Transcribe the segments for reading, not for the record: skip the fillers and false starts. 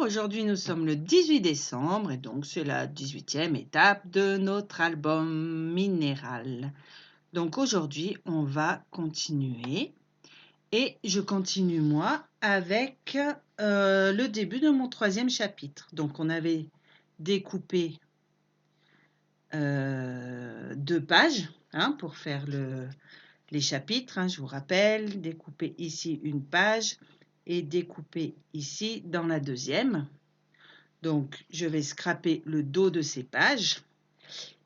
aujourd'hui nous sommes le 18 décembre et donc c'est la 18e étape de notre album minéral. Donc aujourd'hui on va continuer et je continue moi avec le début de mon 3e chapitre. Donc on avait découpé 2 pages pour faire les chapitres, je vous rappelle, découper ici une page et découper ici dans la 2e. Donc, je vais scraper le dos de ces pages.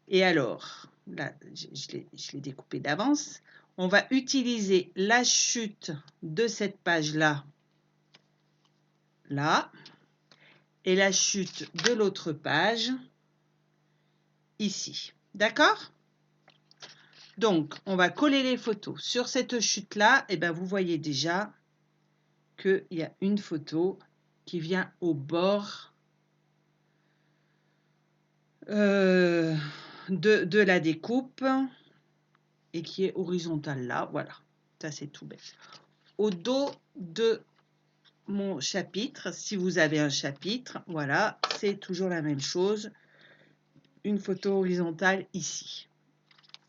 Et alors, là, je l'ai découpé d'avance. On va utiliser la chute de cette page-là, là, et la chute de l'autre page, ici. D'accord ? Donc, on va coller les photos. Sur cette chute-là, vous voyez déjà qu'il y a une photo qui vient au bord de la découpe et qui est horizontale là. Voilà, ça c'est tout bête. Au dos de mon chapitre, si vous avez un chapitre, voilà, c'est toujours la même chose. Une photo horizontale ici.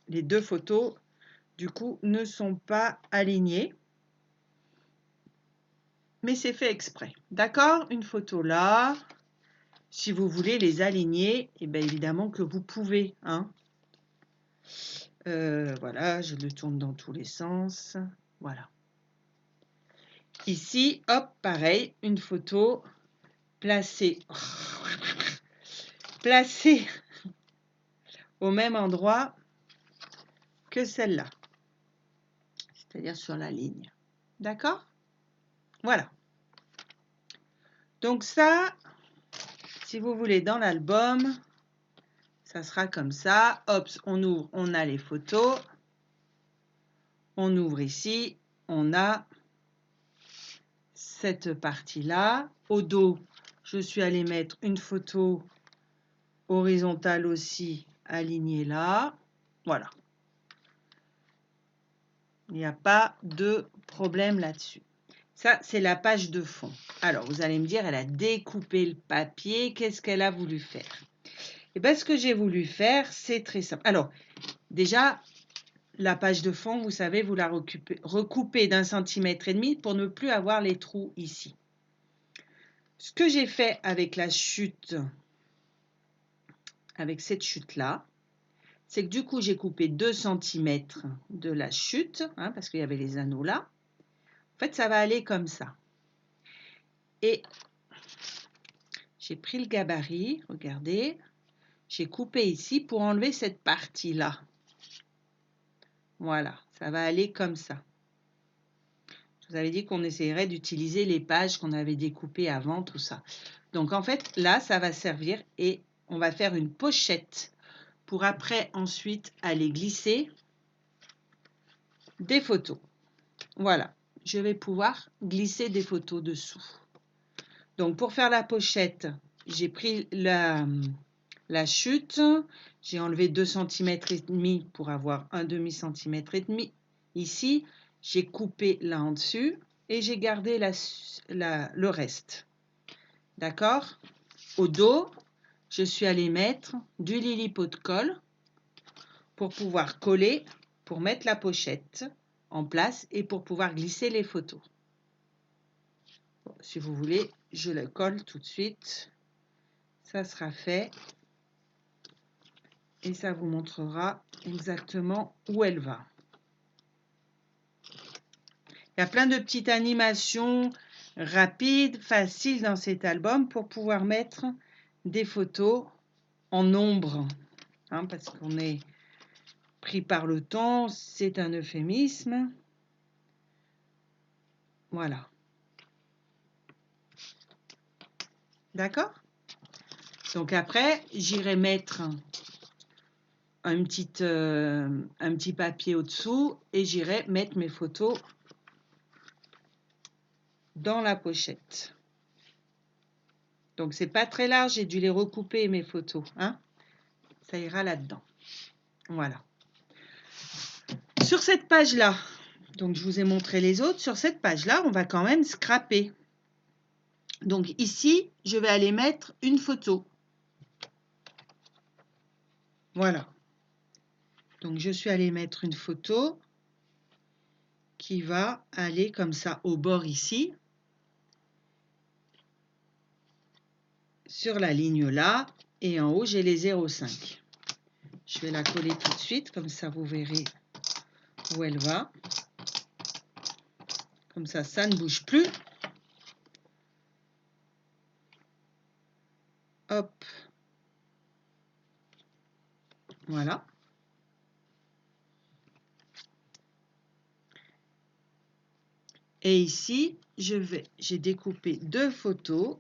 Les 2 photos, du coup, ne sont pas alignées. Mais c'est fait exprès. D'accord ? Une photo là. Si vous voulez les aligner, évidemment que vous pouvez. Voilà, je le tourne dans tous les sens. Voilà. Ici, hop, pareil, une photo placée au même endroit que celle-là. C'est-à-dire sur la ligne. D'accord ? Voilà. Donc ça, si vous voulez, dans l'album, ça sera comme ça. Hop, on ouvre, on a les photos. On ouvre ici, on a cette partie-là. Au dos, je suis allée mettre une photo horizontale aussi alignée là. Voilà. Il n'y a pas de problème là-dessus. Ça, c'est la page de fond. Alors, vous allez me dire, elle a découpé le papier. Qu'est-ce qu'elle a voulu faire ? Ce que j'ai voulu faire, c'est très simple. Alors, déjà, la page de fond, vous savez, vous la recoupez d'1,5 cm pour ne plus avoir les trous ici. Ce que j'ai fait avec la chute, avec cette chute-là, c'est que du coup, j'ai coupé 2 cm de la chute, parce qu'il y avait les anneaux là. En fait, ça va aller comme ça. Et j'ai pris le gabarit, regardez, j'ai coupé ici pour enlever cette partie-là. Voilà, ça va aller comme ça. Je vous avais dit qu'on essayerait d'utiliser les pages qu'on avait découpées avant, tout ça. Donc, en fait, là, ça va servir et on va faire une pochette pour après, ensuite, aller glisser des photos. Voilà, je vais pouvoir glisser des photos dessous. Donc, pour faire la pochette, j'ai pris la chute, j'ai enlevé 2,5 cm pour avoir un demi-centimètre et demi. Ici, j'ai coupé là en dessus et j'ai gardé le reste. D'accord ? Au dos, je suis allée mettre du Lily Pot de colle pour pouvoir coller, pour mettre la pochette en place et pour pouvoir glisser les photos. Bon, si vous voulez, je le colle tout de suite. Ça sera fait. Et ça vous montrera exactement où elle va. Il y a plein de petites animations rapides, faciles dans cet album pour pouvoir mettre des photos en nombre. Parce qu'on est pris par le temps, c'est un euphémisme. Voilà. D'accord ? Donc après, j'irai mettre un petit papier au-dessous et j'irai mettre mes photos dans la pochette. Donc, c'est pas très large, j'ai dû les recouper mes photos. Ça ira là-dedans. Voilà. Sur cette page-là, donc je vous ai montré les autres, sur cette page-là, on va quand même scraper. Donc ici, je vais aller mettre une photo. Voilà. Donc je suis allée mettre une photo qui va aller comme ça au bord ici, sur la ligne là, et en haut j'ai les 0,5. Je vais la coller tout de suite, comme ça vous verrez où elle va. Comme ça ne bouge plus. Hop. Voilà. Et ici, j'ai découpé deux photos.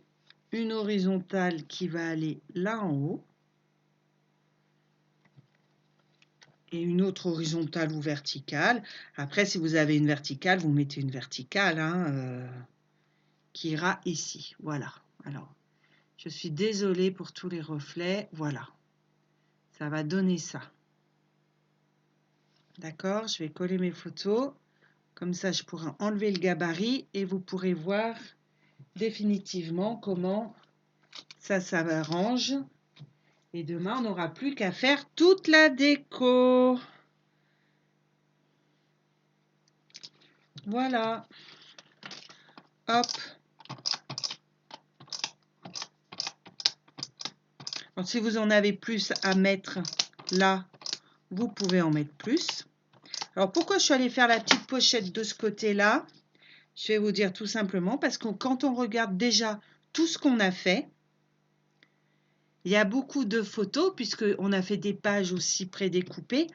Une horizontale qui va aller là en haut. Et une autre horizontale ou verticale. Après, si vous avez une verticale, vous mettez une verticale qui ira ici. Voilà. Alors, je suis désolée pour tous les reflets. Voilà. Ça va donner ça. D'accord? Je vais coller mes photos. Comme ça, je pourrai enlever le gabarit et vous pourrez voir définitivement comment ça s'arrange. Et demain, on n'aura plus qu'à faire toute la déco. Voilà. Hop. Alors, si vous en avez plus à mettre là, vous pouvez en mettre plus. Alors, pourquoi je suis allée faire la petite pochette de ce côté-là? Je vais vous dire tout simplement parce que quand on regarde déjà tout ce qu'on a fait, il y a beaucoup de photos puisqu'on a fait des pages aussi prédécoupées.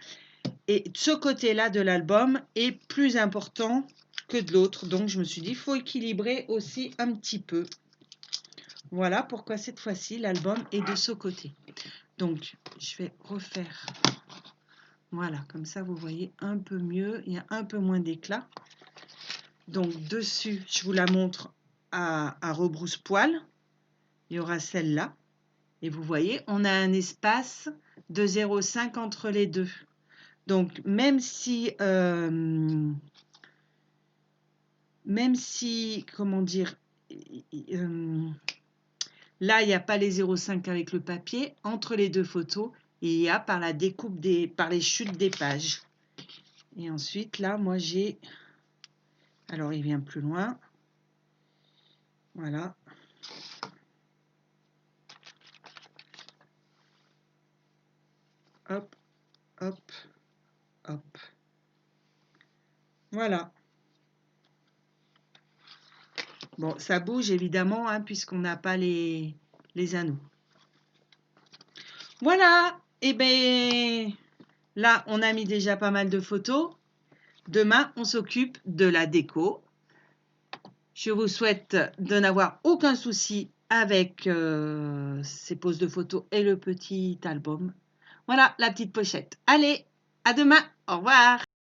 Et ce côté-là de l'album est plus important que de l'autre. Donc, je me suis dit, il faut équilibrer aussi un petit peu. Voilà pourquoi cette fois-ci, l'album est de ce côté. Donc, je vais refaire. Voilà, comme ça, vous voyez un peu mieux. Il y a un peu moins d'éclat. Donc, dessus, je vous la montre à rebrousse-poil. Il y aura celle-là. Et vous voyez, on a un espace de 0,5 entre les deux. Donc, même si, comment dire, là, il n'y a pas les 0,5 avec le papier, entre les deux photos, il y a par la découpe par les chutes des pages. Et ensuite, là, moi, j'ai, alors il vient plus loin, voilà. Hop, hop, hop. Voilà. Bon, ça bouge évidemment, hein, puisqu'on n'a pas les anneaux. Voilà. Et bien, là, on a mis déjà pas mal de photos. Demain, on s'occupe de la déco. Je vous souhaite de n'avoir aucun souci avec ces poses de photos et le petit album. Voilà la petite pochette. Allez, à demain. Au revoir.